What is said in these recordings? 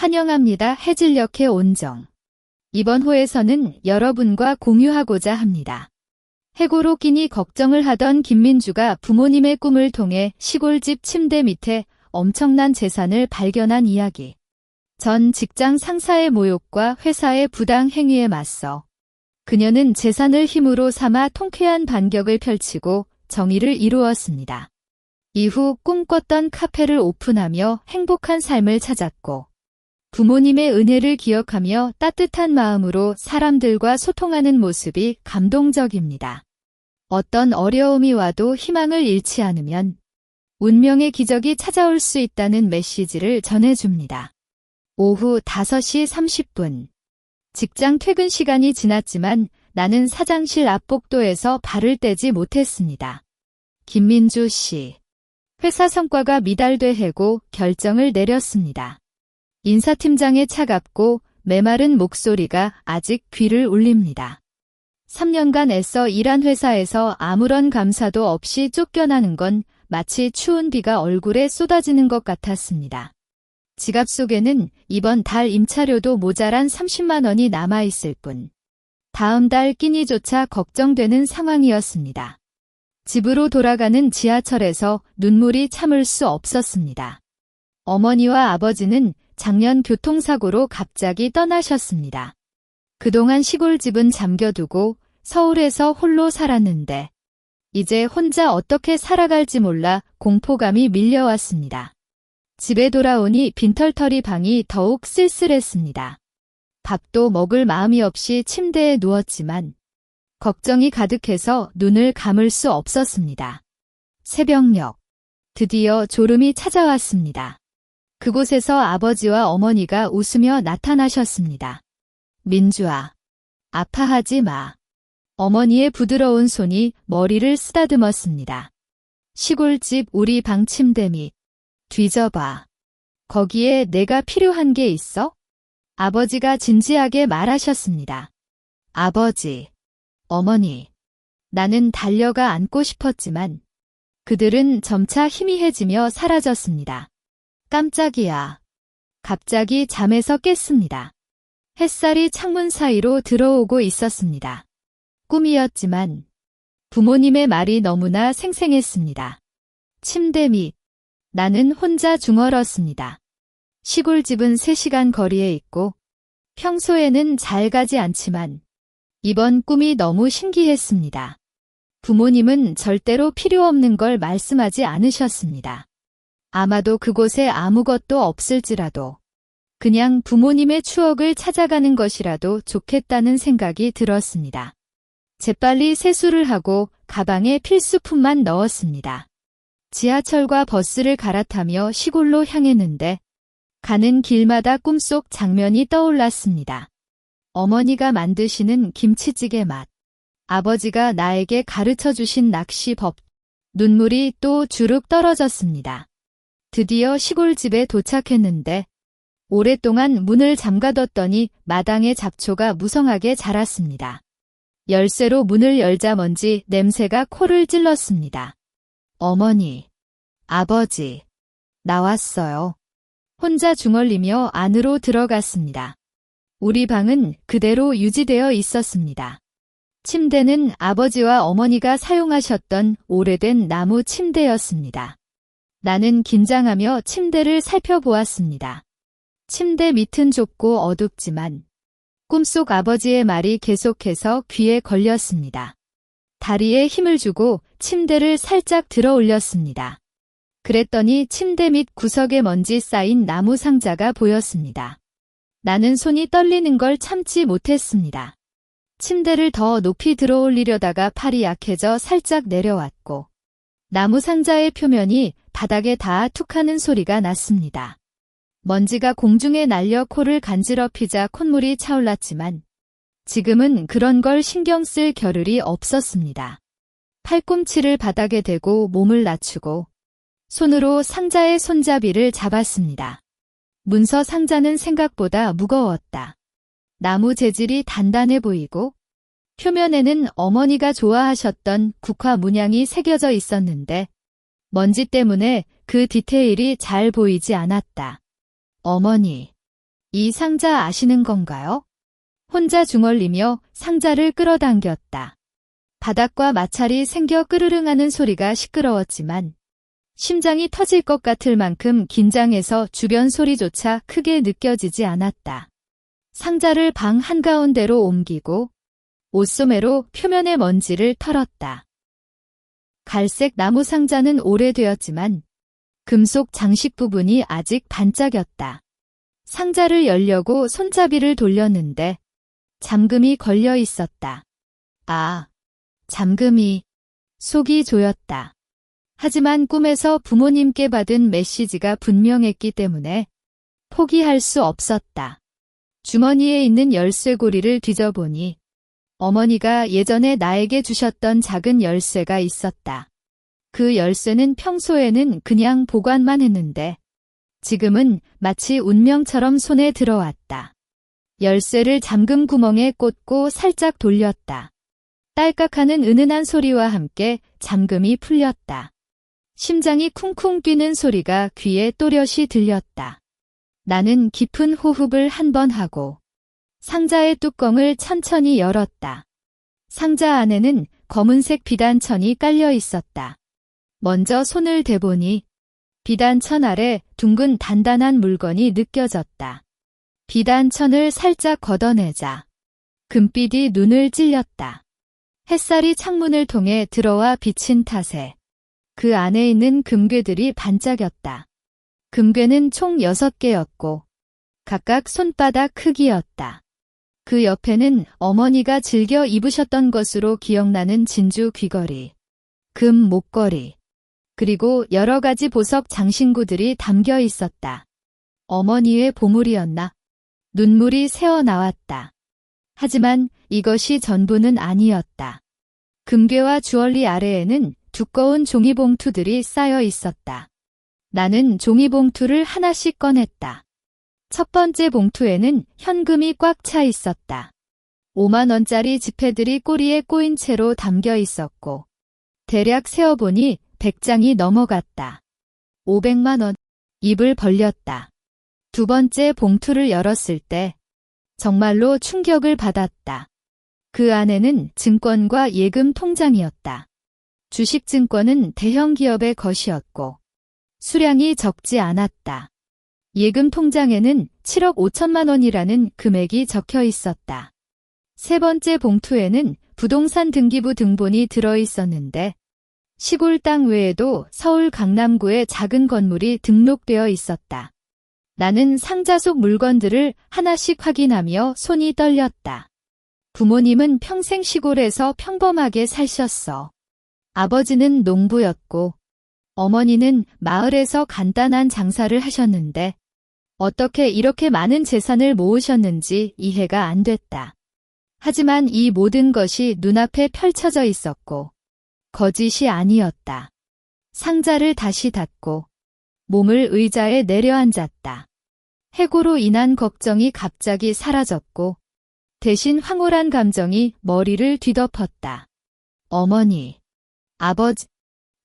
환영합니다. 해질녘의 온정. 이번 호에서는 여러분과 공유하고자 합니다. 해고로 끼니 걱정을 하던 김민주가 부모님의 꿈을 통해 시골집 침대 밑에 엄청난 재산을 발견한 이야기. 전 직장 상사의 모욕과 회사의 부당 행위에 맞서 그녀는 재산을 힘으로 삼아 통쾌한 반격을 펼치고 정의를 이루었습니다. 이후 꿈꿨던 카페를 오픈하며 행복한 삶을 찾았고 부모님의 은혜를 기억하며 따뜻한 마음으로 사람들과 소통하는 모습이 감동적입니다. 어떤 어려움이 와도 희망을 잃지 않으면 운명의 기적이 찾아올 수 있다는 메시지를 전해줍니다. 오후 5시 30분. 직장 퇴근 시간이 지났지만 나는 사장실 앞 복도에서 발을 떼지 못했습니다. 김민주 씨. 회사 성과가 미달돼 해고 결정을 내렸습니다. 인사팀장의 차갑고 메마른 목소리가 아직 귀를 울립니다. 3년간 애써 일한 회사에서 아무런 감사도 없이 쫓겨나는 건 마치 추운 비가 얼굴에 쏟아지는 것 같았습니다. 지갑 속에는 이번 달 임차료도 모자란 30만 원이 남아있을 뿐 다음 달 끼니조차 걱정되는 상황이었습니다. 집으로 돌아가는 지하철에서 눈물이 참을 수 없었습니다. 어머니와 아버지는 작년 교통사고로 갑자기 떠나셨습니다. 그동안 시골집은 잠겨두고 서울에서 홀로 살았는데 이제 혼자 어떻게 살아갈지 몰라 공포감이 밀려왔습니다. 집에 돌아오니 빈털터리 방이 더욱 쓸쓸했습니다. 밥도 먹을 마음이 없이 침대에 누웠지만 걱정이 가득해서 눈을 감을 수 없었습니다. 새벽녘. 드디어 졸음이 찾아왔습니다. 그곳에서 아버지와 어머니가 웃으며 나타나셨습니다. 민주아, 아파하지 마. 어머니의 부드러운 손이 머리를 쓰다듬었습니다. 시골집 우리 방 침대 밑 뒤져봐. 거기에 내가 필요한 게 있어? 아버지가 진지하게 말하셨습니다. 아버지, 어머니, 나는 달려가 안고 싶었지만 그들은 점차 희미해지며 사라졌습니다. 깜짝이야. 갑자기 잠에서 깼습니다. 햇살이 창문 사이로 들어오고 있었습니다. 꿈이었지만 부모님의 말이 너무나 생생했습니다. 침대 밑. 나는 혼자 중얼었습니다. 시골집은 3시간 거리에 있고 평소에는 잘 가지 않지만 이번 꿈이 너무 신기했습니다. 부모님은 절대로 필요 없는 걸 말씀하지 않으셨습니다. 아마도 그곳에 아무것도 없을지라도 그냥 부모님의 추억을 찾아가는 것이라도 좋겠다는 생각이 들었습니다. 재빨리 세수를 하고 가방에 필수품만 넣었습니다. 지하철과 버스를 갈아타며 시골로 향했는데 가는 길마다 꿈속 장면이 떠올랐습니다. 어머니가 만드시는 김치찌개 맛, 아버지가 나에게 가르쳐 주신 낚시법, 눈물이 또 주룩 떨어졌습니다. 드디어 시골집에 도착했는데 오랫동안 문을 잠가뒀더니 마당에 잡초가 무성하게 자랐습니다. 열쇠로 문을 열자먼지 냄새가 코를 찔렀습니다. 어머니, 아버지, 나왔어요. 혼자 중얼리며 안으로 들어갔습니다. 우리 방은 그대로 유지되어 있었습니다. 침대는 아버지와 어머니가 사용하셨던 오래된 나무 침대였습니다. 나는 긴장하며 침대를 살펴보았습니다. 침대 밑은 좁고 어둡지만 꿈속 아버지의 말이 계속해서 귀에 걸렸습니다. 다리에 힘을 주고 침대를 살짝 들어 올렸습니다. 그랬더니 침대 밑 구석에 먼지 쌓인 나무 상자가 보였습니다. 나는 손이 떨리는 걸 참지 못했습니다. 침대를 더 높이 들어 올리려다가 팔이 약해져 살짝 내려왔고 나무 상자의 표면이 바닥에 닿아 툭하는 소리가 났습니다. 먼지가 공중에 날려 코를 간지럽히자 콧물이 차올랐지만 지금은 그런 걸 신경 쓸 겨를이 없었습니다. 팔꿈치를 바닥에 대고 몸을 낮추고 손으로 상자의 손잡이를 잡았습니다. 문서 상자는 생각보다 무거웠다. 나무 재질이 단단해 보이고 표면에는 어머니가 좋아하셨던 국화 문양이 새겨져 있었는데 먼지 때문에 그 디테일이 잘 보이지 않았다. 어머니, 이 상자 아시는 건가요? 혼자 중얼리며 상자를 끌어당겼다. 바닥과 마찰이 생겨 끄르릉하는 소리가 시끄러웠지만 심장이 터질 것 같을 만큼 긴장해서 주변 소리조차 크게 느껴지지 않았다. 상자를 방 한가운데로 옮기고 옷소매로 표면의 먼지를 털었다. 갈색 나무 상자는 오래되었지만 금속 장식 부분이 아직 반짝였다. 상자를 열려고 손잡이를 돌렸는데 잠금이 걸려 있었다. 아, 잠금이. 속이 조였다. 하지만 꿈에서 부모님께 받은 메시지가 분명했기 때문에 포기할 수 없었다. 주머니에 있는 열쇠고리를 뒤져보니 어머니가 예전에 나에게 주셨던 작은 열쇠가 있었다. 그 열쇠는 평소에는 그냥 보관만 했는데 지금은 마치 운명처럼 손에 들어왔다. 열쇠를 잠금 구멍에 꽂고 살짝 돌렸다. 딸깍하는 은은한 소리와 함께 잠금이 풀렸다. 심장이 쿵쿵 뛰는 소리가 귀에 또렷이 들렸다. 나는 깊은 호흡을 한 번 하고 상자의 뚜껑을 천천히 열었다. 상자 안에는 검은색 비단천이 깔려 있었다. 먼저 손을 대보니 비단천 아래 둥근 단단한 물건이 느껴졌다. 비단천을 살짝 걷어내자 금빛이 눈을 찔렸다. 햇살이 창문을 통해 들어와 비친 탓에 그 안에 있는 금괴들이 반짝였다. 금괴는 총 6개였고 각각 손바닥 크기였다. 그 옆에는 어머니가 즐겨 입으셨던 것으로 기억나는 진주 귀걸이, 금 목걸이, 그리고 여러 가지 보석 장신구들이 담겨 있었다. 어머니의 보물이었나? 눈물이 새어나왔다. 하지만 이것이 전부는 아니었다. 금괴와 주얼리 아래에는 두꺼운 종이봉투들이 쌓여 있었다. 나는 종이봉투를 하나씩 꺼냈다. 첫 번째 봉투에는 현금이 꽉 차 있었다. 5만 원짜리 지폐들이 꼬리에 꼬인 채로 담겨 있었고 대략 세어보니 100장이 넘어갔다. 500만 원. 입을 벌렸다. 두 번째 봉투를 열었을 때 정말로 충격을 받았다. 그 안에는 증권과 예금 통장이었다. 주식증권은 대형 기업의 것이었고 수량이 적지 않았다. 예금 통장에는 7억 5천만 원이라는 금액이 적혀 있었다. 세 번째 봉투에는 부동산 등기부 등본이 들어 있었는데 시골 땅 외에도 서울 강남구에 작은 건물이 등록되어 있었다. 나는 상자 속 물건들을 하나씩 확인하며 손이 떨렸다. 부모님은 평생 시골에서 평범하게 사셨어. 아버지는 농부였고 어머니는 마을에서 간단한 장사를 하셨는데 어떻게 이렇게 많은 재산을 모으셨는지 이해가 안 됐다. 하지만 이 모든 것이 눈앞에 펼쳐져 있었고 거짓이 아니었다. 상자를 다시 닫고 몸을 의자에 내려앉았다. 해고로 인한 걱정이 갑자기 사라졌고 대신 황홀한 감정이 머리를 뒤덮었다. 어머니, 아버지,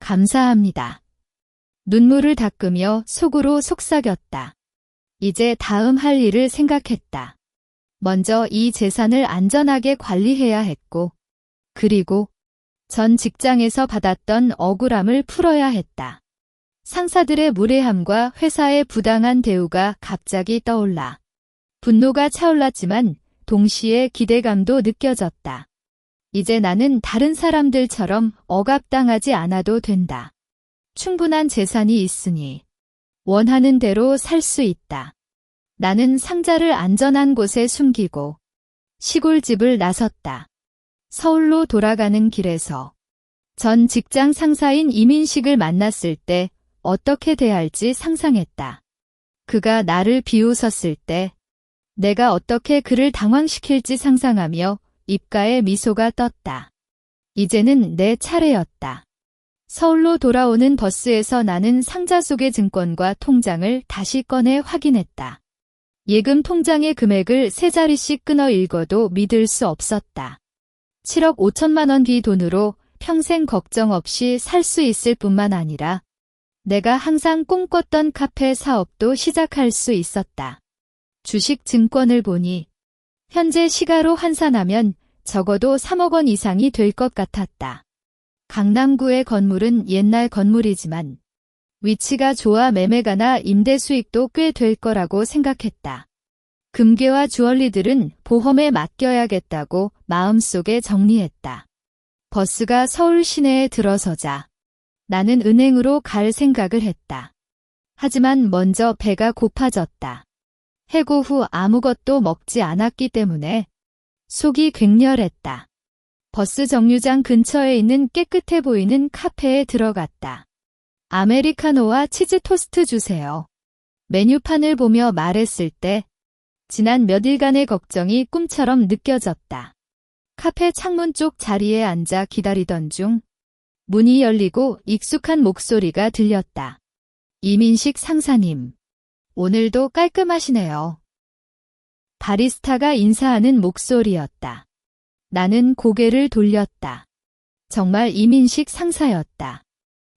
감사합니다. 눈물을 닦으며 속으로 속삭였다. 이제 다음 할 일을 생각했다. 먼저 이 재산을 안전하게 관리해야 했고, 그리고 전 직장에서 받았던 억울함을 풀어야 했다. 상사들의 무례함과 회사의 부당한 대우가 갑자기 떠올라 분노가 차올랐지만 동시에 기대감도 느껴졌다. 이제 나는 다른 사람들처럼 억압당하지 않아도 된다. 충분한 재산이 있으니 원하는 대로 살 수 있다. 나는 상자를 안전한 곳에 숨기고 시골집을 나섰다. 서울로 돌아가는 길에서 전 직장 상사인 이민식을 만났을 때 어떻게 대할지 상상했다. 그가 나를 비웃었을 때 내가 어떻게 그를 당황시킬지 상상하며 입가에 미소가 떴다. 이제는 내 차례였다. 서울로 돌아오는 버스에서 나는 상자 속의 증권과 통장을 다시 꺼내 확인했다. 예금 통장의 금액을 세 자리씩 끊어 읽어도 믿을 수 없었다. 7억 5천만 원 비 돈으로 평생 걱정 없이 살 수 있을 뿐만 아니라 내가 항상 꿈꿨던 카페 사업도 시작할 수 있었다. 주식 증권을 보니 현재 시가로 환산하면 적어도 3억 원 이상이 될 것 같았다. 강남구의 건물은 옛날 건물이지만 위치가 좋아 매매가나 임대 수익도 꽤 될 거라고 생각했다. 금괴와 주얼리들은 보험에 맡겨야겠다고 마음속에 정리했다. 버스가 서울 시내에 들어서자 나는 은행으로 갈 생각을 했다. 하지만 먼저 배가 고파졌다. 해고 후 아무것도 먹지 않았기 때문에 속이 괭렬했다. 버스 정류장 근처에 있는 깨끗해 보이는 카페에 들어갔다. 아메리카노와 치즈 토스트 주세요. 메뉴판을 보며 말했을 때 지난 몇 일간의 걱정이 꿈처럼 느껴졌다. 카페 창문 쪽 자리에 앉아 기다리던 중 문이 열리고 익숙한 목소리가 들렸다. 이민식 상사님, 오늘도 깔끔하시네요. 바리스타가 인사하는 목소리였다. 나는 고개를 돌렸다. 정말 이민식 상사였다.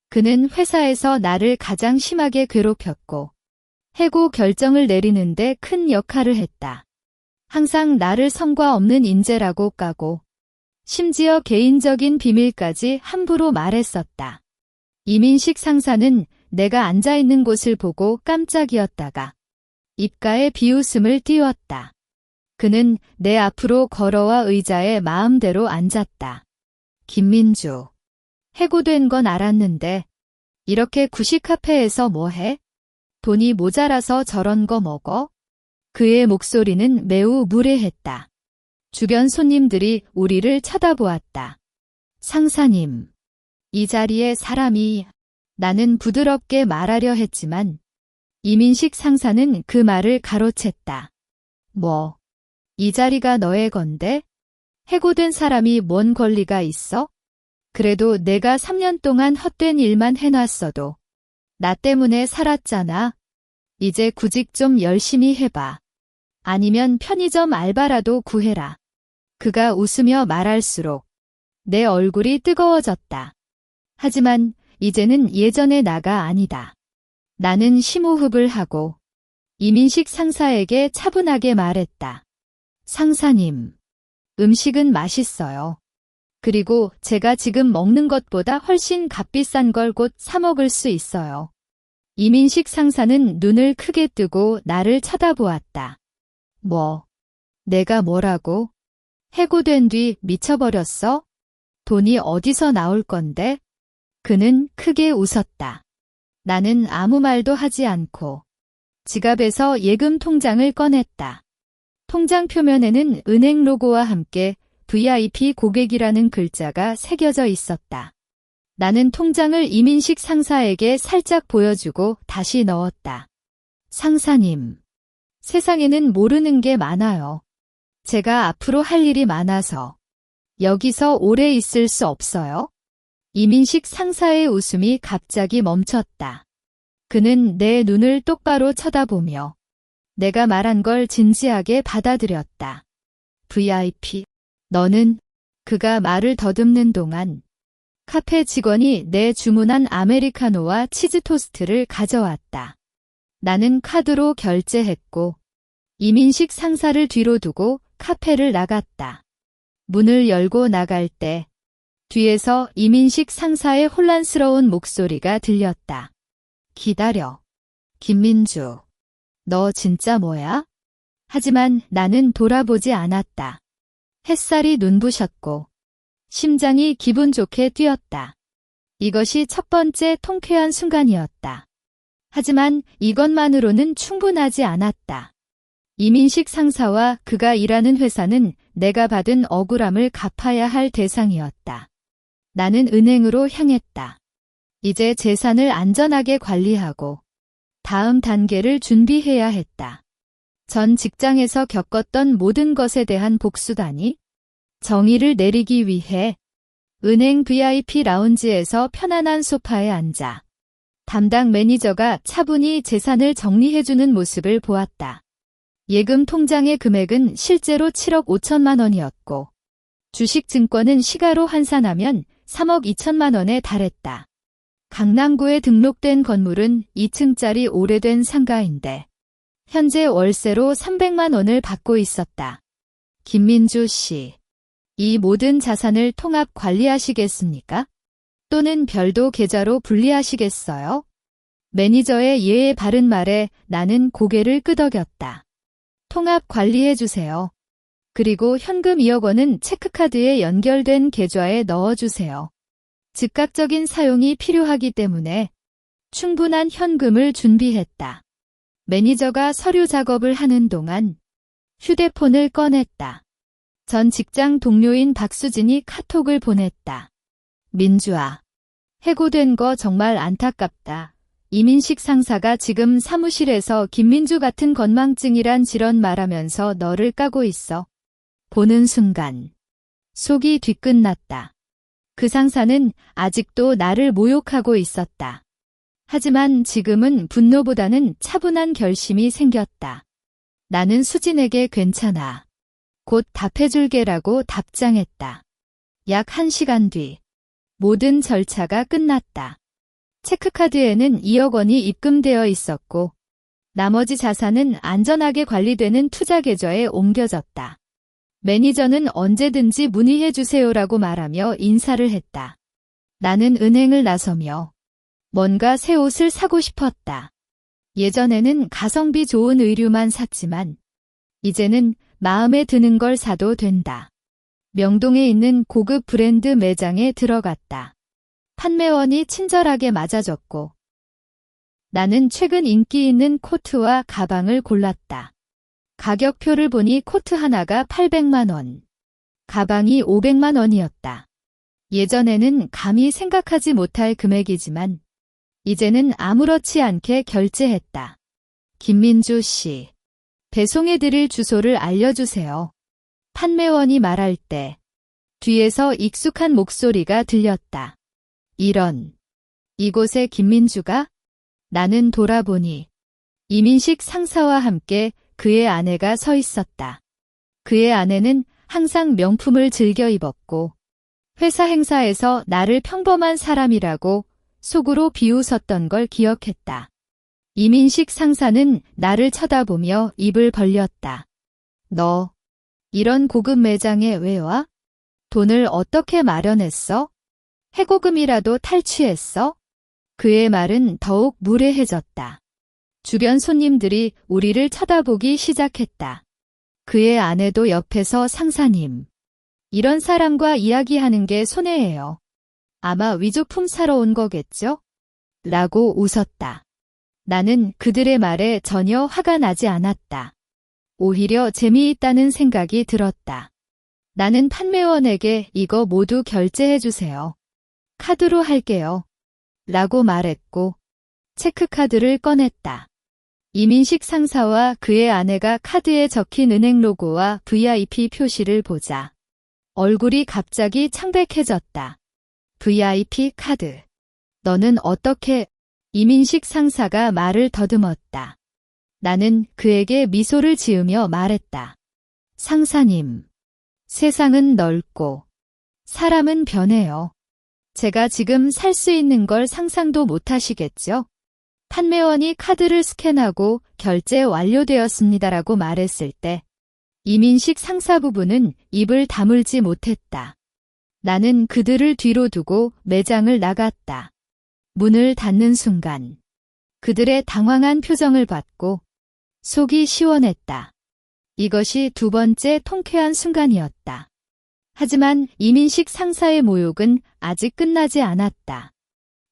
그는 회사에서 나를 가장 심하게 괴롭혔고 해고 결정을 내리는데 큰 역할을 했다. 항상 나를 성과 없는 인재라고 까고 심지어 개인적인 비밀까지 함부로 말했었다. 이민식 상사는 내가 앉아있는 곳을 보고 깜짝이었다가 입가에 비웃음을 띄웠다. 그는 내 앞으로 걸어와 의자에 마음대로 앉았다. 김민주, 해고된 건 알았는데 이렇게 구식 카페에서 뭐해? 돈이 모자라서 저런 거 먹어? 그의 목소리는 매우 무례했다. 주변 손님들이 우리를 쳐다보았다. 상사님, 이 자리에 사람이... 나는 부드럽게 말하려 했지만 이민식 상사는 그 말을 가로챘다. 뭐, 이 자리가 너의 건데? 해고된 사람이 뭔 권리가 있어? 그래도 내가 3년 동안 헛된 일만 해놨어도 나 때문에 살았잖아. 이제 구직 좀 열심히 해봐. 아니면 편의점 알바라도 구해라. 그가 웃으며 말할수록 내 얼굴이 뜨거워졌다. 하지만 이제는 예전의 나가 아니다. 나는 심호흡을 하고 이민식 상사에게 차분하게 말했다. 상사님, 음식은 맛있어요. 그리고 제가 지금 먹는 것보다 훨씬 값비싼 걸 곧 사 먹을 수 있어요. 이민식 상사는 눈을 크게 뜨고 나를 쳐다보았다. 뭐, 내가 뭐라고? 해고된 뒤 미쳐버렸어? 돈이 어디서 나올 건데? 그는 크게 웃었다. 나는 아무 말도 하지 않고 지갑에서 예금 통장을 꺼냈다. 통장 표면에는 은행 로고와 함께 VIP 고객이라는 글자가 새겨져 있었다. 나는 통장을 이민식 상사에게 살짝 보여주고 다시 넣었다. 상사님, 세상에는 모르는 게 많아요. 제가 앞으로 할 일이 많아서 여기서 오래 있을 수 없어요. 이민식 상사의 웃음이 갑자기 멈췄다. 그는 내 눈을 똑바로 쳐다보며 내가 말한 걸 진지하게 받아들였다. VIP, 너는... 그가 말을 더듬는 동안 카페 직원이 내 주문한 아메리카노와 치즈 토스트를 가져왔다. 나는 카드로 결제했고 이민식 상사를 뒤로 두고 카페를 나갔다. 문을 열고 나갈 때 뒤에서 이민식 상사의 혼란스러운 목소리가 들렸다. 기다려. 김민주, 너 진짜 뭐야? 하지만 나는 돌아보지 않았다. 햇살이 눈부셨고 심장이 기분 좋게 뛰었다. 이것이 첫 번째 통쾌한 순간이었다. 하지만 이것만으로는 충분하지 않았다. 이민식 상사와 그가 일하는 회사는 내가 받은 억울함을 갚아야 할 대상이었다. 나는 은행으로 향했다. 이제 재산을 안전하게 관리하고 다음 단계를 준비해야 했다. 전 직장에서 겪었던 모든 것에 대한 복수다니 정의를 내리기 위해 은행 VIP 라운지에서 편안한 소파에 앉아 담당 매니저가 차분히 재산을 정리해주는 모습을 보았다. 예금 통장의 금액은 실제로 7억 5천만 원이었고 주식증권은 시가로 환산하면 3억 2천만 원에 달했다. 강남구에 등록된 건물은 2층짜리 오래된 상가인데 현재 월세로 300만 원을 받고 있었다. 김민주 씨, 이 모든 자산을 통합 관리하시겠습니까? 또는 별도 계좌로 분리하시겠어요? 매니저의 예의 바른 말에 나는 고개를 끄덕였다. 통합 관리해주세요. 그리고 현금 2억 원은 체크카드에 연결된 계좌에 넣어주세요. 즉각적인 사용이 필요하기 때문에 충분한 현금을 준비했다. 매니저가 서류 작업을 하는 동안 휴대폰을 꺼냈다. 전 직장 동료인 박수진이 카톡을 보냈다. 민주아, 해고된 거 정말 안타깝다. 이민식 상사가 지금 사무실에서 김민주 같은 건망증이란 지런 말하면서 너를 까고 있어. 보는 순간 속이 뒤끝났다. 그 상사는 아직도 나를 모욕하고 있었다. 하지만 지금은 분노보다는 차분한 결심이 생겼다. 나는 수진에게 괜찮아. 곧 답해줄게라고 답장했다. 약 1시간 뒤 모든 절차가 끝났다. 체크카드에는 2억 원이 입금되어 있었고 나머지 자산은 안전하게 관리되는 투자 계좌에 옮겨졌다. 매니저는 언제든지 문의해주세요라고 말하며 인사를 했다. 나는 은행을 나서며 뭔가 새 옷을 사고 싶었다. 예전에는 가성비 좋은 의류만 샀지만 이제는 마음에 드는 걸 사도 된다. 명동에 있는 고급 브랜드 매장에 들어갔다. 판매원이 친절하게 맞아줬고 나는 최근 인기 있는 코트와 가방을 골랐다. 가격표를 보니 코트 하나가 800만 원, 가방이 500만 원이었다. 예전에는 감히 생각하지 못할 금액이지만 이제는 아무렇지 않게 결제했다. 김민주 씨, 배송해드릴 주소를 알려주세요. 판매원이 말할 때 뒤에서 익숙한 목소리가 들렸다. 이곳에 김민주가? 나는 돌아보니 이민식 상사와 함께 그의 아내가 서 있었다. 그의 아내는 항상 명품을 즐겨 입었고 회사 행사에서 나를 평범한 사람이라고 속으로 비웃었던 걸 기억했다. 이민식 상사는 나를 쳐다보며 입을 벌렸다. 너 이런 고급 매장에 왜 와? 돈을 어떻게 마련했어? 해고금이라도 탈취했어? 그의 말은 더욱 무례해졌다. 주변 손님들이 우리를 쳐다보기 시작했다. 그의 아내도 옆에서 상사님, 이런 사람과 이야기하는 게 손해예요. 아마 위조품 사러 온 거겠죠? 라고 웃었다. 나는 그들의 말에 전혀 화가 나지 않았다. 오히려 재미있다는 생각이 들었다. 나는 판매원에게 이거 모두 결제해주세요. 카드로 할게요. 라고 말했고 체크카드를 꺼냈다. 이민식 상사와 그의 아내가 카드에 적힌 은행 로고와 VIP 표시를 보자 얼굴이 갑자기 창백해졌다. VIP 카드. 너는 어떻게... 이민식 상사가 말을 더듬었다. 나는 그에게 미소를 지으며 말했다. 상사님, 세상은 넓고 사람은 변해요. 제가 지금 살 수 있는 걸 상상도 못하시겠죠? 판매원이 카드를 스캔하고 결제 완료되었습니다라고 말했을 때 이민식 상사 부부는 입을 다물지 못했다. 나는 그들을 뒤로 두고 매장을 나갔다. 문을 닫는 순간 그들의 당황한 표정을 봤고 속이 시원했다. 이것이 두 번째 통쾌한 순간이었다. 하지만 이민식 상사의 모욕은 아직 끝나지 않았다.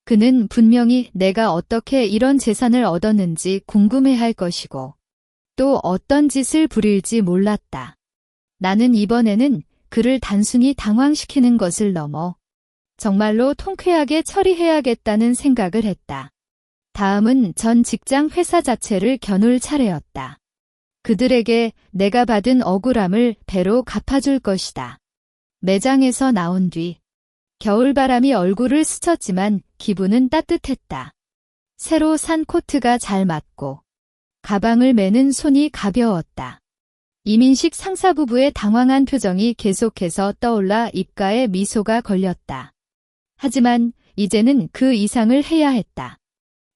그는 분명히 내가 어떻게 이런 재산을 얻었는지 궁금해할 것이고 또 어떤 짓을 부릴지 몰랐다. 나는 이번에는 그를 단순히 당황시키는 것을 넘어 정말로 통쾌하게 처리해야겠다는 생각을 했다. 다음은 전 직장 회사 자체를 겨눌 차례였다. 그들에게 내가 받은 억울함을 배로 갚아줄 것이다. 매장에서 나온 뒤 겨울바람이 얼굴을 스쳤지만 기분은 따뜻했다. 새로 산 코트가 잘 맞고 가방을 매는 손이 가벼웠다. 이민식 상사 부부의 당황한 표정이 계속해서 떠올라 입가에 미소가 걸렸다. 하지만 이제는 그 이상을 해야 했다.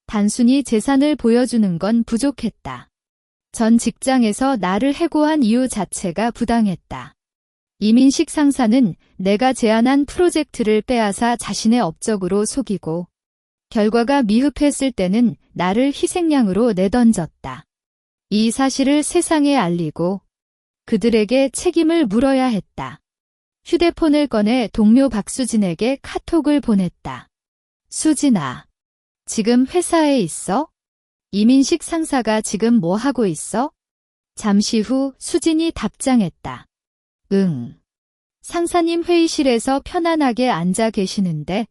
단순히 재산을 보여주는 건 부족했다. 전 직장에서 나를 해고한 이유 자체가 부당했다. 이민식 상사는 내가 제안한 프로젝트를 빼앗아 자신의 업적으로 속이고 결과가 미흡했을 때는 나를 희생양으로 내던졌다. 이 사실을 세상에 알리고 그들에게 책임을 물어야 했다. 휴대폰을 꺼내 동료 박수진에게 카톡을 보냈다. 수진아, 지금 회사에 있어? 이민식 상사가 지금 뭐 하고 있어? 잠시 후 수진이 답장했다. 응. 상사님 회의실에서 편안하게 앉아 계시는데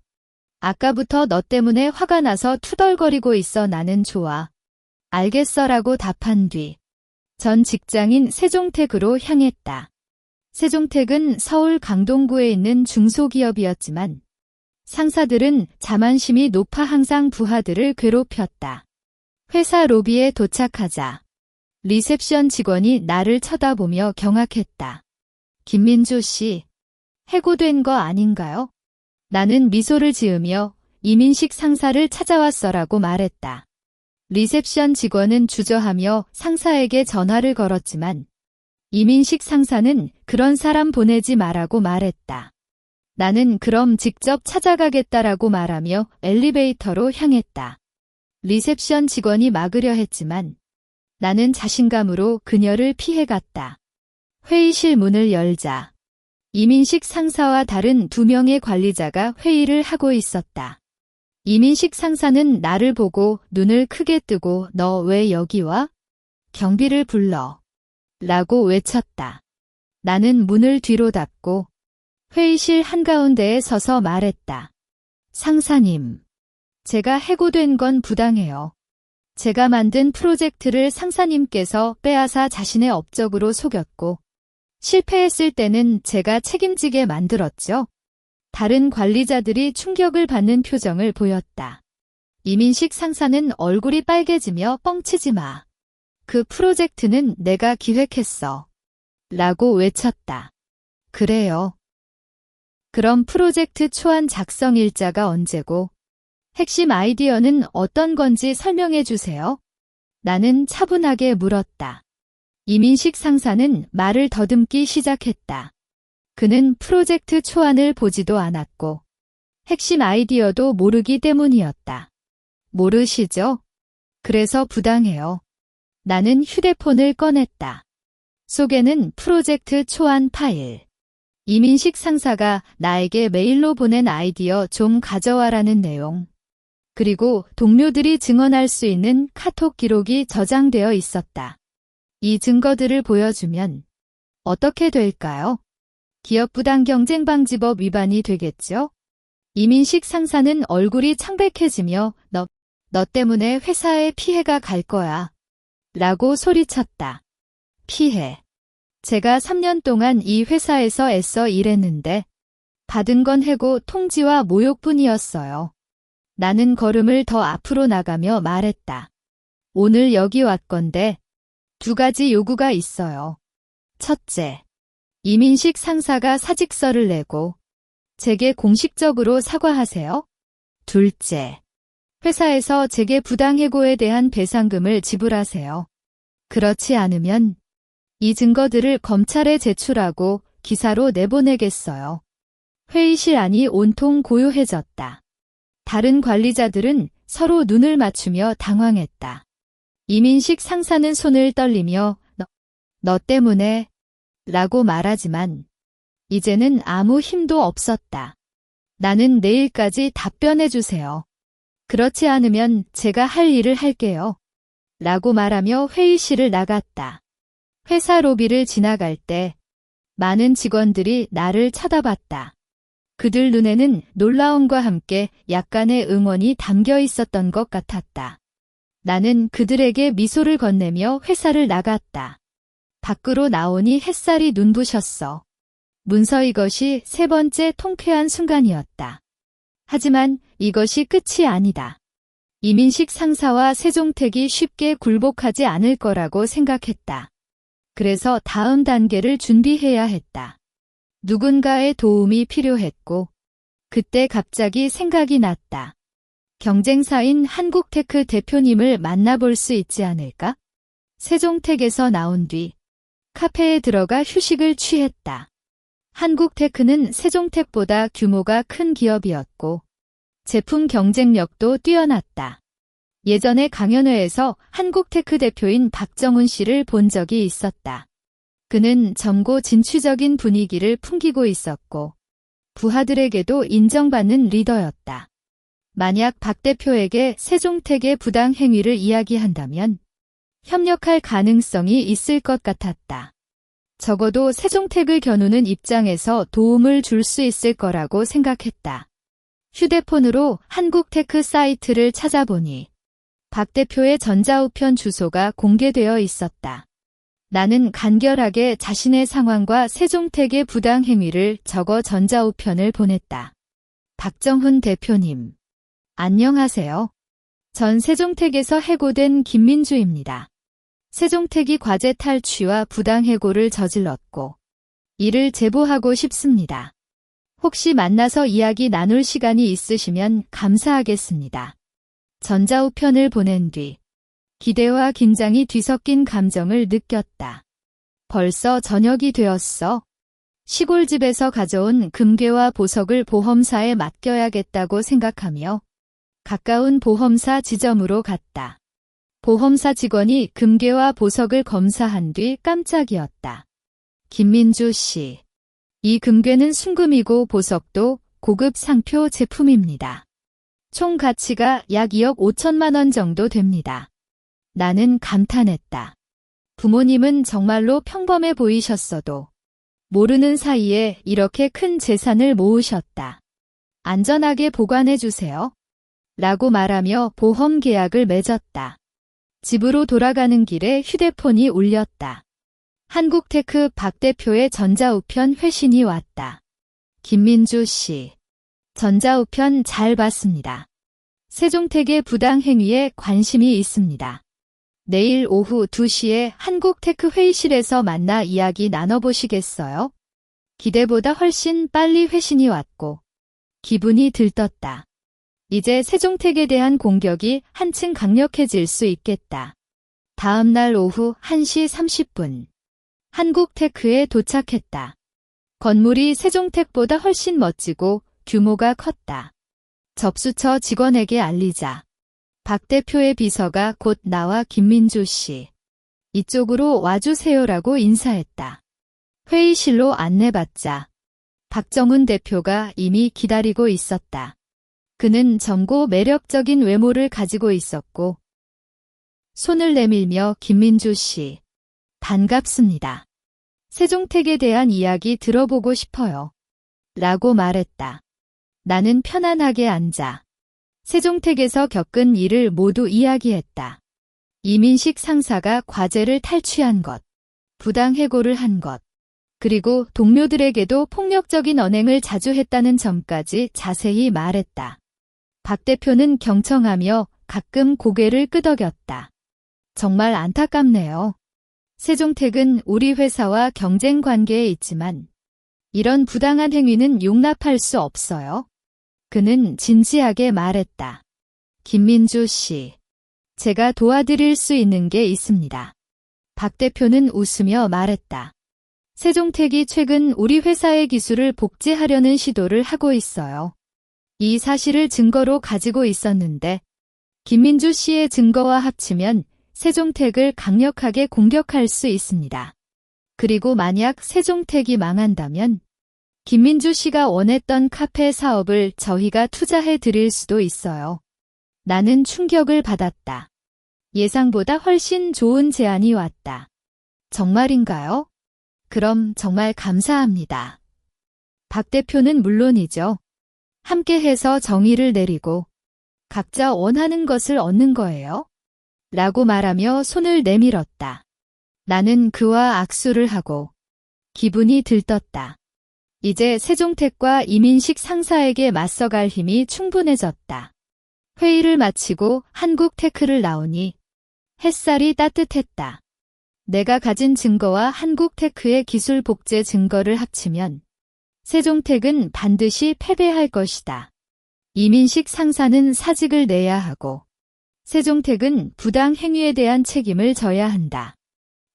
아까부터 너 때문에 화가 나서 투덜거리고 있어. 나는 좋아. 알겠어라고 답한 뒤 전 직장인 세종택으로 향했다. 세종택은 서울 강동구에 있는 중소기업이었지만 상사들은 자만심이 높아 항상 부하들을 괴롭혔다. 회사 로비에 도착하자 리셉션 직원이 나를 쳐다보며 경악했다. 김민주 씨, 해고된 거 아닌가요? 나는 미소를 지으며 이민식 상사를 찾아왔어라고 말했다. 리셉션 직원은 주저하며 상사에게 전화를 걸었지만 이민식 상사는 그런 사람 보내지 마라고 말했다. 나는 그럼 직접 찾아가겠다라고 말하며 엘리베이터로 향했다. 리셉션 직원이 막으려 했지만 나는 자신감으로 그녀를 피해갔다. 회의실 문을 열자 이민식 상사와 다른 2명의 관리자가 회의를 하고 있었다. 이민식 상사는 나를 보고 눈을 크게 뜨고 너 왜 여기 와? 경비를 불러. 라고 외쳤다. 나는 문을 뒤로 닫고 회의실 한가운데에 서서 말했다. 상사님, 제가 해고된 건 부당해요. 제가 만든 프로젝트를 상사님께서 빼앗아 자신의 업적으로 속였고 실패했을 때는 제가 책임지게 만들었죠. 다른 관리자들이 충격을 받는 표정을 보였다. 이민식 상사는 얼굴이 빨개지며 뻥치지 마. 그 프로젝트는 내가 기획했어. 라고 외쳤다. 그래요. 그럼 프로젝트 초안 작성 일자가 언제고 핵심 아이디어는 어떤 건지 설명해 주세요. 나는 차분하게 물었다. 이민식 상사는 말을 더듬기 시작했다. 그는 프로젝트 초안을 보지도 않았고 핵심 아이디어도 모르기 때문이었다. 모르시죠? 그래서 부당해요. 나는 휴대폰을 꺼냈다. 속에는 프로젝트 초안 파일. 이민식 상사가 나에게 메일로 보낸 아이디어 좀 가져와라는 내용. 그리고 동료들이 증언할 수 있는 카톡 기록이 저장되어 있었다. 이 증거들을 보여주면 어떻게 될까요? 기업부당경쟁방지법 위반이 되겠죠? 이민식 상사는 얼굴이 창백해지며 너 때문에 회사에 피해가 갈 거야. 라고 소리쳤다. 피해. 제가 3년 동안 이 회사에서 애써 일했는데 받은 건 해고 통지와 모욕뿐이었어요. 나는 걸음을 더 앞으로 나가며 말했다. 오늘 여기 왔건데 2가지 요구가 있어요. 첫째, 이민식 상사가 사직서를 내고 제게 공식적으로 사과하세요. 둘째, 회사에서 제게 부당해고에 대한 배상금을 지불하세요. 그렇지 않으면 이 증거들을 검찰에 제출하고 기사로 내보내겠어요. 회의실 안이 온통 고요해졌다. 다른 관리자들은 서로 눈을 맞추며 당황했다. 이민식 상사는 손을 떨리며 너 때문에 라고 말하지만 이제는 아무 힘도 없었다. 나는 내일까지 답변해 주세요. 그렇지 않으면 제가 할 일을 할게요. 라고 말하며 회의실을 나갔다. 회사 로비를 지나갈 때 많은 직원들이 나를 쳐다봤다. 그들 눈에는 놀라움과 함께 약간의 응원이 담겨 있었던 것 같았다. 나는 그들에게 미소를 건네며 회사를 나갔다. 밖으로 나오니 햇살이 눈부셨어. 문서 이것이 3번째 통쾌한 순간이었다. 하지만 이것이 끝이 아니다. 이민식 상사와 세종택이 쉽게 굴복하지 않을 거라고 생각했다. 그래서 다음 단계를 준비해야 했다. 누군가의 도움이 필요했고 그때 갑자기 생각이 났다. 경쟁사인 한국테크 대표님을 만나볼 수 있지 않을까? 세종택에서 나온 뒤 카페에 들어가 휴식을 취했다. 한국테크는 세종택보다 규모가 큰 기업이었고 제품 경쟁력도 뛰어났다. 예전에 강연회에서 한국테크 대표인 박정훈 씨를 본 적이 있었다. 그는 젊고 진취적인 분위기를 풍기고 있었고 부하들에게도 인정받는 리더였다. 만약 박 대표에게 세종택의 부당 행위를 이야기한다면 협력할 가능성이 있을 것 같았다. 적어도 세종택을 겨누는 입장에서 도움을 줄 수 있을 거라고 생각했다. 휴대폰으로 한국테크 사이트를 찾아보니 박 대표의 전자우편 주소가 공개되어 있었다. 나는 간결하게 자신의 상황과 세종택의 부당 행위를 적어 전자우편을 보냈다. 박정훈 대표님, 안녕하세요. 전 세종택에서 해고된 김민주입니다. 세종택이 과제 탈취와 부당 해고를 저질렀고 이를 제보하고 싶습니다. 혹시 만나서 이야기 나눌 시간이 있으시면 감사하겠습니다. 전자우편을 보낸 뒤 기대와 긴장이 뒤섞인 감정을 느꼈다. 벌써 저녁이 되었어. 시골집에서 가져온 금괴와 보석을 보험사에 맡겨야겠다고 생각하며 가까운 보험사 지점으로 갔다. 보험사 직원이 금괴와 보석을 검사한 뒤 깜짝이었다. 김민주 씨, 이 금괴는 순금이고 보석도 고급 상표 제품입니다. 총 가치가 약 2억 5천만 원 정도 됩니다. 나는 감탄했다. 부모님은 정말로 평범해 보이셨어도 모르는 사이에 이렇게 큰 재산을 모으셨다. 안전하게 보관해 주세요. 라고 말하며 보험 계약을 맺었다. 집으로 돌아가는 길에 휴대폰이 울렸다. 한국테크 박 대표의 전자우편 회신이 왔다. 김민주 씨, 전자우편 잘 봤습니다. 세종택의 부당 행위에 관심이 있습니다. 내일 오후 2시에 한국테크 회의실에서 만나 이야기 나눠보시겠어요? 기대보다 훨씬 빨리 회신이 왔고 기분이 들떴다. 이제 세종택에 대한 공격이 한층 강력해질 수 있겠다. 다음 날 오후 1시 30분. 한국테크에 도착했다. 건물이 세종택보다 훨씬 멋지고 규모가 컸다. 접수처 직원에게 알리자 박 대표의 비서가 곧 나와 김민주 씨, 이쪽으로 와주세요라고 인사했다. 회의실로 안내받자 박정훈 대표가 이미 기다리고 있었다. 그는 젊고 매력적인 외모를 가지고 있었고 손을 내밀며 김민주 씨, 반갑습니다. 세종택에 대한 이야기 들어보고 싶어요. 라고 말했다. 나는 편안하게 앉아 세종택에서 겪은 일을 모두 이야기했다. 이민식 상사가 과제를 탈취한 것, 부당 해고를 한 것, 그리고 동료들에게도 폭력적인 언행을 자주 했다는 점까지 자세히 말했다. 박 대표는 경청하며 가끔 고개를 끄덕였다. 정말 안타깝네요. 세종택은 우리 회사와 경쟁 관계에 있지만 이런 부당한 행위는 용납할 수 없어요. 그는 진지하게 말했다. 김민주 씨, 제가 도와드릴 수 있는 게 있습니다. 박 대표는 웃으며 말했다. 세종택이 최근 우리 회사의 기술을 복제하려는 시도를 하고 있어요. 이 사실을 증거로 가지고 있었는데 김민주 씨의 증거와 합치면 세종택을 강력하게 공격할 수 있습니다. 그리고 만약 세종택이 망한다면 김민주 씨가 원했던 카페 사업을 저희가 투자해 드릴 수도 있어요. 나는 충격을 받았다. 예상보다 훨씬 좋은 제안이 왔다. 정말인가요? 그럼 정말 감사합니다. 박 대표는 물론이죠. 함께해서 정의를 내리고 각자 원하는 것을 얻는 거예요. 라고 말하며 손을 내밀었다. 나는 그와 악수를 하고 기분이 들떴다. 이제 세종택과 이민식 상사에게 맞서갈 힘이 충분해졌다. 회의를 마치고 한국테크를 나오니 햇살이 따뜻했다. 내가 가진 증거와 한국테크의 기술 복제 증거를 합치면 세종택은 반드시 패배할 것이다. 이민식 상사는 사직을 내야 하고 세종택은 부당 행위에 대한 책임을 져야 한다.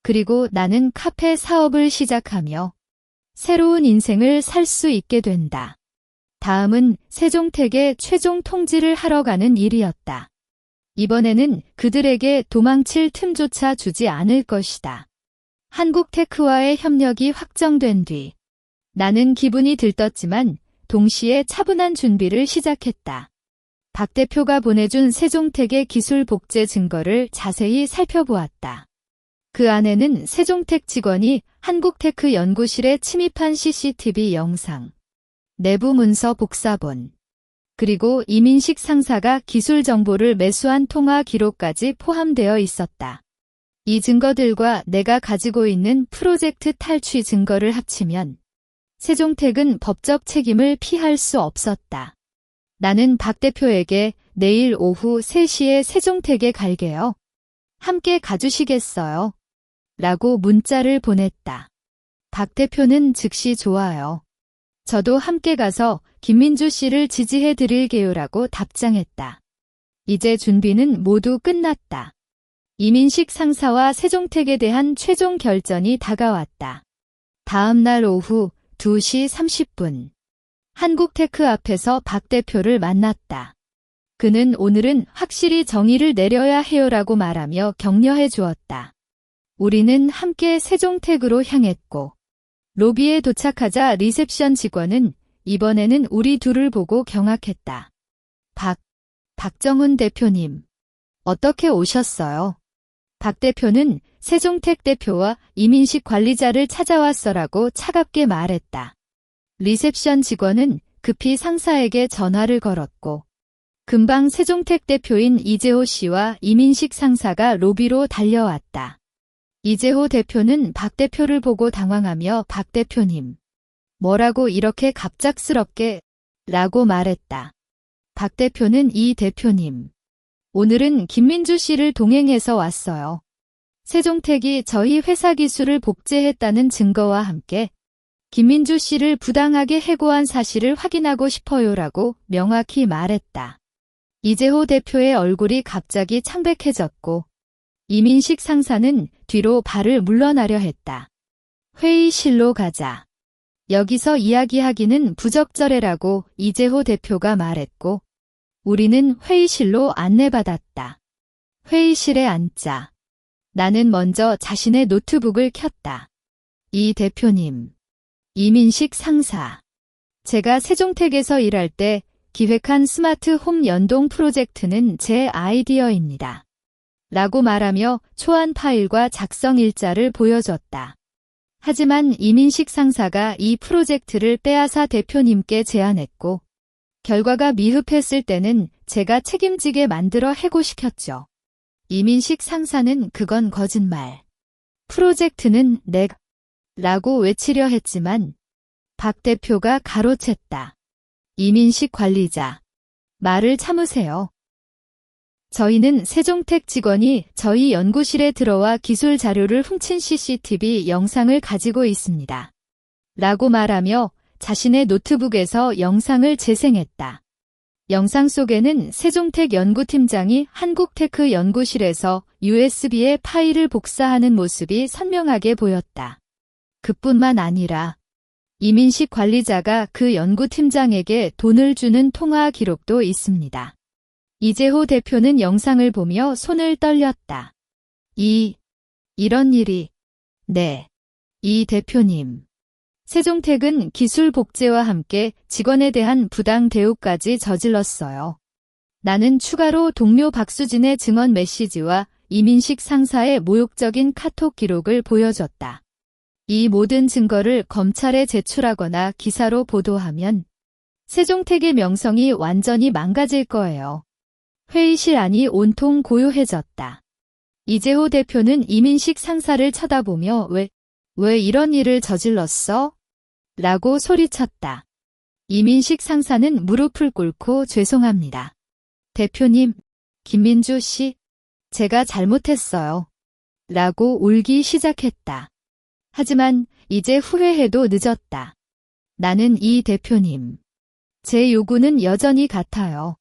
그리고 나는 카페 사업을 시작하며 새로운 인생을 살 수 있게 된다. 다음은 세종택의 최종 통지를 하러 가는 일이었다. 이번에는 그들에게 도망칠 틈조차 주지 않을 것이다. 한국테크와의 협력이 확정된 뒤 나는 기분이 들떴지만 동시에 차분한 준비를 시작했다. 박 대표가 보내준 세종택의 기술 복제 증거를 자세히 살펴보았다. 그 안에는 세종택 직원이 한국테크 연구실에 침입한 CCTV 영상, 내부 문서 복사본, 그리고 이민식 상사가 기술 정보를 매수한 통화 기록까지 포함되어 있었다. 이 증거들과 내가 가지고 있는 프로젝트 탈취 증거를 합치면 세종택은 법적 책임을 피할 수 없었다. 나는 박 대표에게 내일 오후 3시에 세종택에 갈게요. 함께 가주시겠어요? 라고 문자를 보냈다. 박 대표는 즉시 좋아요. 저도 함께 가서 김민주 씨를 지지해 드릴게요라고 답장했다. 이제 준비는 모두 끝났다. 이민식 상사와 세종택에 대한 최종 결전이 다가왔다. 다음 날 오후 2시 30분. 한국테크 앞에서 박 대표를 만났다. 그는 오늘은 확실히 정의를 내려야 해요라고 말하며 격려해 주었다. 우리는 함께 세종택으로 향했고 로비에 도착하자 리셉션 직원은 이번에는 우리 둘을 보고 경악했다. 박정훈 대표님, 어떻게 오셨어요? 박 대표는 세종택 대표와 이민식 관리자를 찾아왔어라고 차갑게 말했다. 리셉션 직원은 급히 상사에게 전화를 걸었고 금방 세종택 대표인 이재호 씨와 이민식 상사가 로비로 달려왔다. 이재호 대표는 박 대표를 보고 당황하며 박 대표님, 뭐라고 이렇게 갑작스럽게 라고 말했다. 박 대표는 이 대표님, 오늘은 김민주 씨를 동행해서 왔어요. 세종택이 저희 회사 기술을 복제했다는 증거와 함께 김민주 씨를 부당하게 해고한 사실을 확인하고 싶어요라고 명확히 말했다. 이재호 대표의 얼굴이 갑자기 창백해졌고 이민식 상사는 뒤로 발을 물러나려 했다. 회의실로 가자. 여기서 이야기하기는 부적절해라고 이재호 대표가 말했고 우리는 회의실로 안내받았다. 회의실에 앉자. 나는 먼저 자신의 노트북을 켰다. 이 대표님, 이민식 상사. 제가 세종택에서 일할 때 기획한 스마트 홈 연동 프로젝트는 제 아이디어입니다. 라고 말하며 초안 파일과 작성 일자를 보여줬다. 하지만 이민식 상사가 이 프로젝트를 빼앗아 대표님께 제안했고 결과가 미흡했을 때는 제가 책임지게 만들어 해고시켰죠. 이민식 상사는 그건 거짓말. 프로젝트는 내가 라고 외치려 했지만 박 대표가 가로챘다. 이민식 관리자, 말을 참으세요. 저희는 세종택 직원이 저희 연구실에 들어와 기술 자료를 훔친 CCTV 영상을 가지고 있습니다. 라고 말하며 자신의 노트북에서 영상을 재생했다. 영상 속에는 세종택 연구팀장이 한국테크 연구실에서 USB에 파일을 복사하는 모습이 선명하게 보였다. 그뿐만 아니라 이민식 관리자가 그 연구팀장에게 돈을 주는 통화 기록도 있습니다. 이재호 대표는 영상을 보며 손을 떨렸다. 이런 일이. 네. 이 대표님. 세종택은 기술 복제와 함께 직원에 대한 부당 대우까지 저질렀어요. 나는 추가로 동료 박수진의 증언 메시지와 이민식 상사의 모욕적인 카톡 기록을 보여줬다. 이 모든 증거를 검찰에 제출하거나 기사로 보도하면 세종택의 명성이 완전히 망가질 거예요. 회의실 안이 온통 고요해졌다. 이재호 대표는 이민식 상사를 쳐다보며 왜 이런 일을 저질렀어? 라고 소리쳤다. 이민식 상사는 무릎을 꿇고 죄송합니다. 대표님, 김민주 씨, 제가 잘못했어요. 라고 울기 시작했다. 하지만 이제 후회해도 늦었다. 나는 이 대표님. 제 요구는 여전히 같아요.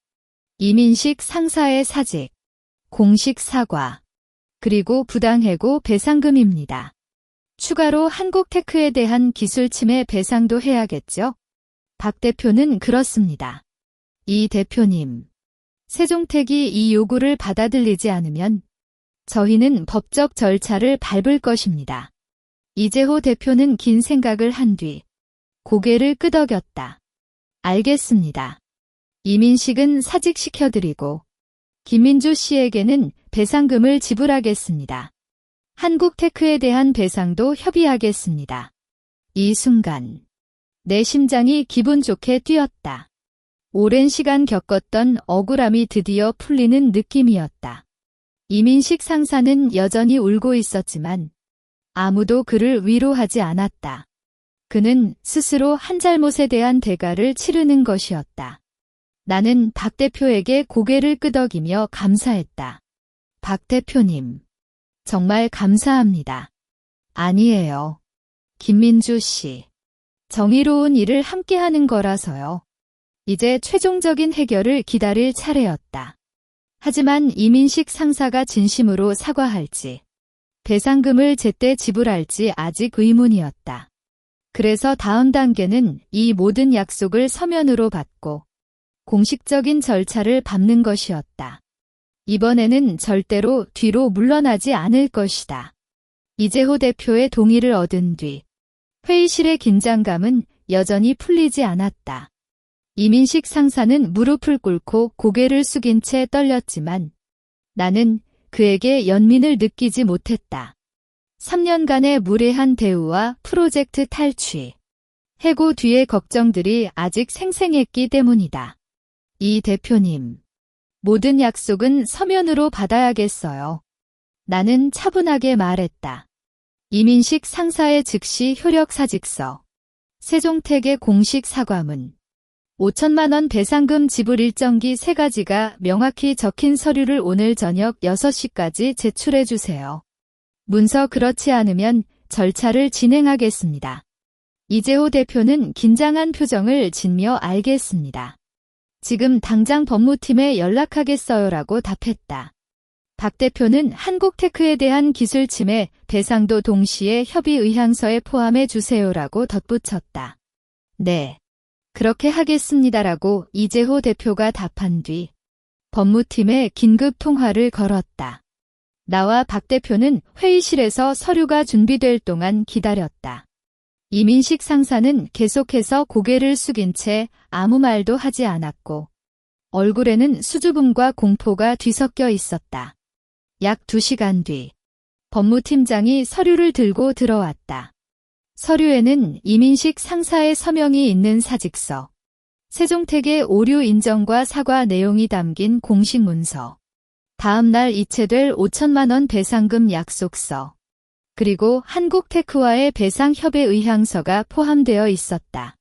이민식 상사의 사직. 공식 사과, 그리고 부당해고 배상금입니다. 추가로 한국테크에 대한 기술 침해 배상도 해야겠죠? 박 대표는 그렇습니다. 이 대표님, 세종텍이 이 요구를 받아들이지 않으면 저희는 법적 절차를 밟을 것입니다. 이재호 대표는 긴 생각을 한 뒤 고개를 끄덕였다. 알겠습니다. 이민식은 사직시켜드리고 김민주 씨에게는 배상금을 지불하겠습니다. 한국테크에 대한 배상도 협의하겠습니다. 이 순간 내 심장이 기분 좋게 뛰었다. 오랜 시간 겪었던 억울함이 드디어 풀리는 느낌이었다. 이민식 상사는 여전히 울고 있었지만 아무도 그를 위로하지 않았다. 그는 스스로 한 잘못에 대한 대가를 치르는 것이었다. 나는 박 대표에게 고개를 끄덕이며 감사했다. 박 대표님, 정말 감사합니다. 아니에요. 김민주 씨, 정의로운 일을 함께하는 거라서요. 이제 최종적인 해결을 기다릴 차례였다. 하지만 이민식 상사가 진심으로 사과할지, 배상금을 제때 지불할지 아직 의문이었다. 그래서 다음 단계는 이 모든 약속을 서면으로 받고 공식적인 절차를 밟는 것이었다. 이번에는 절대로 뒤로 물러나지 않을 것이다. 이재호 대표의 동의를 얻은 뒤 회의실의 긴장감은 여전히 풀리지 않았다. 이민식 상사는 무릎을 꿇고 고개를 숙인 채 떨렸지만 나는 그에게 연민을 느끼지 못했다. 3년간의 무례한 대우와 프로젝트 탈취, 해고 뒤의 걱정들이 아직 생생했기 때문이다. 이 대표님, 모든 약속은 서면으로 받아야겠어요. 나는 차분하게 말했다. 이민식 상사의 즉시 효력 사직서, 세종텍의 공식 사과문, 5천만 원 배상금 지불 일정기 3가지가 명확히 적힌 서류를 오늘 저녁 6시까지 제출해 주세요. 문서 그렇지 않으면 절차를 진행하겠습니다. 이재호 대표는 긴장한 표정을 짓며 알겠습니다. 지금 당장 법무팀에 연락하겠어요라고 답했다. 박 대표는 한국테크에 대한 기술 침해 배상도 동시에 협의 의향서에 포함해 주세요라고 덧붙였다. 네, 그렇게 하겠습니다라고 이재호 대표가 답한 뒤 법무팀에 긴급 통화를 걸었다. 나와 박 대표는 회의실에서 서류가 준비될 동안 기다렸다. 이민식 상사는 계속해서 고개를 숙인 채 아무 말도 하지 않았고 얼굴에는 수줍음과 공포가 뒤섞여 있었다. 약 2시간 뒤 법무팀장이 서류를 들고 들어왔다. 서류에는 이민식 상사의 서명이 있는 사직서, 세종텍의 오류 인정과 사과 내용이 담긴 공식 문서, 다음 날 이체될 5천만 원 배상금 약속서, 그리고 한국테크와의 배상 협의 의향서가 포함되어 있었다.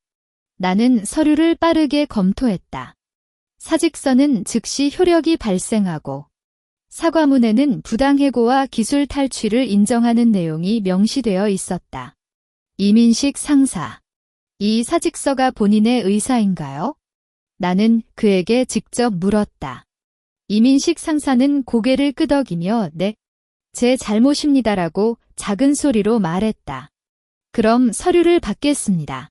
나는 서류를 빠르게 검토했다. 사직서는 즉시 효력이 발생하고 사과문에는 부당해고와 기술 탈취를 인정하는 내용이 명시되어 있었다. 이민식 상사, 이 사직서가 본인의 의사인가요? 나는 그에게 직접 물었다. 이민식 상사는 고개를 끄덕이며 네, 제 잘못입니다라고 작은 소리로 말했다. 그럼 서류를 받겠습니다.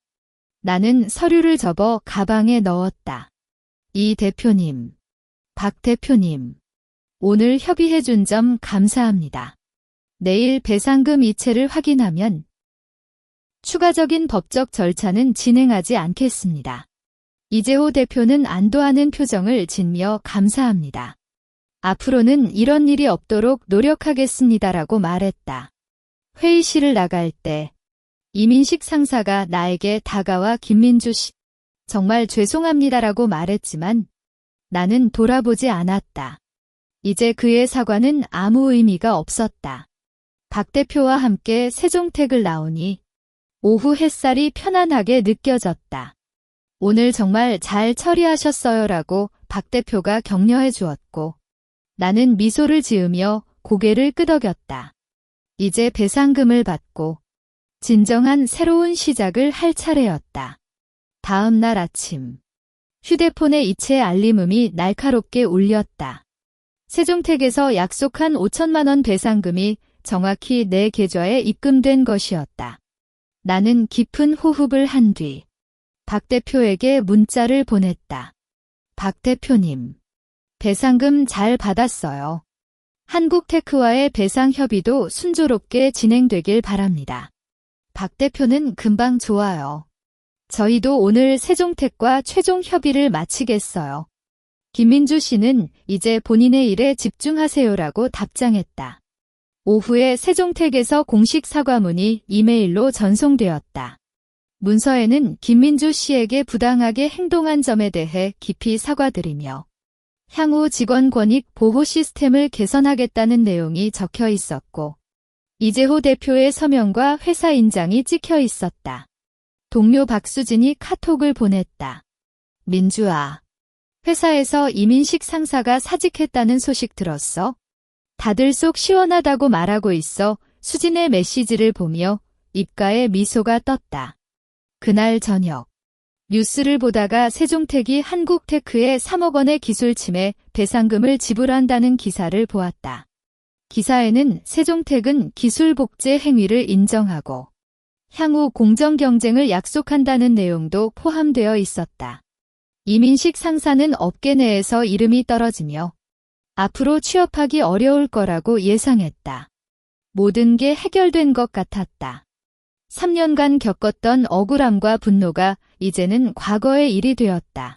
나는 서류를 접어 가방에 넣었다. 이 대표님, 박 대표님, 오늘 협의해준 점 감사합니다. 내일 배상금 이체를 확인하면 추가적인 법적 절차는 진행하지 않겠습니다. 이재호 대표는 안도하는 표정을 짓며 감사합니다. 앞으로는 이런 일이 없도록 노력하겠습니다라고 말했다. 회의실을 나갈 때 이민식 상사가 나에게 다가와 김민주 씨, 정말 죄송합니다라고 말했지만 나는 돌아보지 않았다. 이제 그의 사과는 아무 의미가 없었다. 박 대표와 함께 세종텍을 나오니 오후 햇살이 편안하게 느껴졌다. 오늘 정말 잘 처리하셨어요라고 박 대표가 격려해 주었고 나는 미소를 지으며 고개를 끄덕였다. 이제 배상금을 받고 진정한 새로운 시작을 할 차례였다. 다음 날 아침 휴대폰의 이체 알림음이 날카롭게 울렸다. 세종택에서 약속한 5천만 원 배상금이 정확히 내 계좌에 입금된 것이었다. 나는 깊은 호흡을 한 뒤 박 대표에게 문자를 보냈다. 박 대표님, 배상금 잘 받았어요. 한국테크와의 배상 협의도 순조롭게 진행되길 바랍니다. 박 대표는 금방 좋아요. 저희도 오늘 세종택과 최종 협의를 마치겠어요. 김민주 씨는 이제 본인의 일에 집중하세요라고 답장했다. 오후에 세종택에서 공식 사과문이 이메일로 전송되었다. 문서에는 김민주 씨에게 부당하게 행동한 점에 대해 깊이 사과드리며 향후 직원 권익 보호 시스템을 개선하겠다는 내용이 적혀 있었고 이재호 대표의 서명과 회사 인장이 찍혀 있었다. 동료 박수진이 카톡을 보냈다. 민주아, 회사에서 이민식 상사가 사직했다는 소식 들었어? 다들 속 시원하다고 말하고 있어. 수진의 메시지를 보며 입가에 미소가 떴다. 그날 저녁 뉴스를 보다가 세종택이 한국테크에 3억 원의 기술 침해 배상금을 지불한다는 기사를 보았다. 기사에는 세종택은 기술 복제 행위를 인정하고 향후 공정 경쟁을 약속한다는 내용도 포함되어 있었다. 이민식 상사는 업계 내에서 이름이 떨어지며 앞으로 취업하기 어려울 거라고 예상했다. 모든 게 해결된 것 같았다. 3년간 겪었던 억울함과 분노가 이제는 과거의 일이 되었다.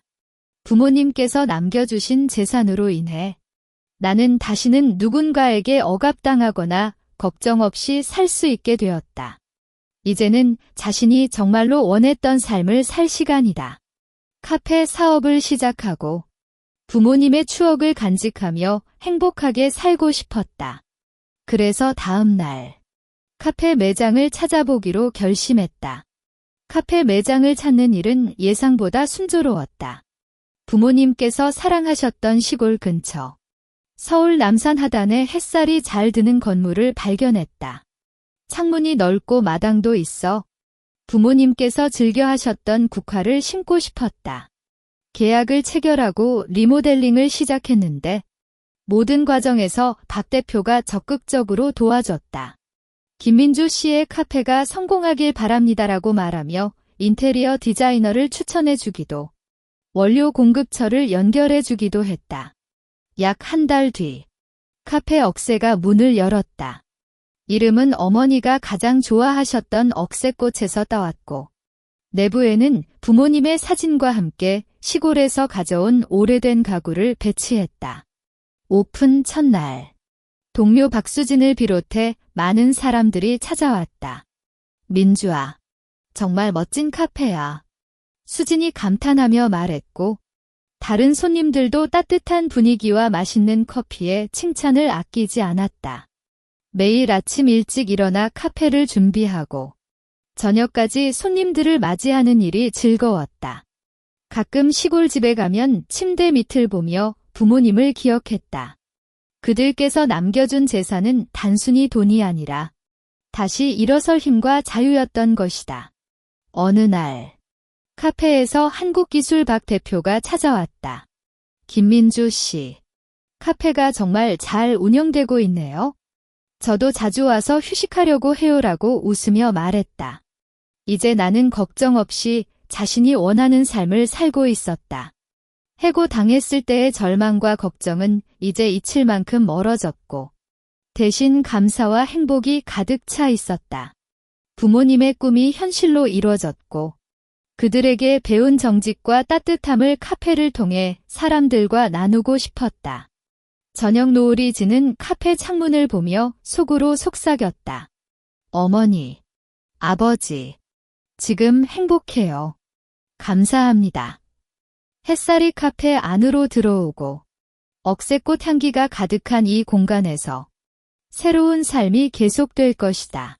부모님께서 남겨주신 재산으로 인해 나는 다시는 누군가에게 억압당하거나 걱정 없이 살 수 있게 되었다. 이제는 자신이 정말로 원했던 삶을 살 시간이다. 카페 사업을 시작하고 부모님의 추억을 간직하며 행복하게 살고 싶었다. 그래서 다음 날 카페 매장을 찾아보기로 결심했다. 카페 매장을 찾는 일은 예상보다 순조로웠다. 부모님께서 사랑하셨던 시골 근처 서울 남산 하단에 햇살이 잘 드는 건물을 발견했다. 창문이 넓고 마당도 있어 부모님께서 즐겨 하셨던 국화를 심고 싶었다. 계약을 체결하고 리모델링을 시작했는데 모든 과정에서 박 대표가 적극적으로 도와줬다. 김민주 씨의 카페가 성공하길 바랍니다라고 말하며 인테리어 디자이너를 추천해주기도 원료 공급처를 연결해주기도 했다. 약 한 달 뒤 카페 억새가 문을 열었다. 이름은 어머니가 가장 좋아하셨던 억새꽃에서 따왔고 내부에는 부모님의 사진과 함께 시골에서 가져온 오래된 가구를 배치했다. 오픈 첫날 동료 박수진을 비롯해 많은 사람들이 찾아왔다. 민주아, 정말 멋진 카페야. 수진이 감탄하며 말했고 다른 손님들도 따뜻한 분위기와 맛있는 커피에 칭찬을 아끼지 않았다. 매일 아침 일찍 일어나 카페를 준비하고 저녁까지 손님들을 맞이하는 일이 즐거웠다. 가끔 시골 집에 가면 침대 밑을 보며 부모님을 기억했다. 그들께서 남겨준 재산은 단순히 돈이 아니라 다시 일어설 힘과 자유였던 것이다. 어느 날 카페에서 한국기술 박 대표가 찾아왔다. 김민주 씨, 카페가 정말 잘 운영되고 있네요. 저도 자주 와서 휴식하려고 해요라고 웃으며 말했다. 이제 나는 걱정 없이 자신이 원하는 삶을 살고 있었다. 해고당했을 때의 절망과 걱정은 이제 잊힐 만큼 멀어졌고 대신 감사와 행복이 가득 차 있었다. 부모님의 꿈이 현실로 이루어졌고 그들에게 배운 정직과 따뜻함을 카페를 통해 사람들과 나누고 싶었다. 저녁 노을이 지는 카페 창문을 보며 속으로 속삭였다. 어머니, 아버지, 지금 행복해요. 감사합니다. 햇살이 카페 안으로 들어오고 억새꽃 향기가 가득한 이 공간에서 새로운 삶이 계속될 것이다.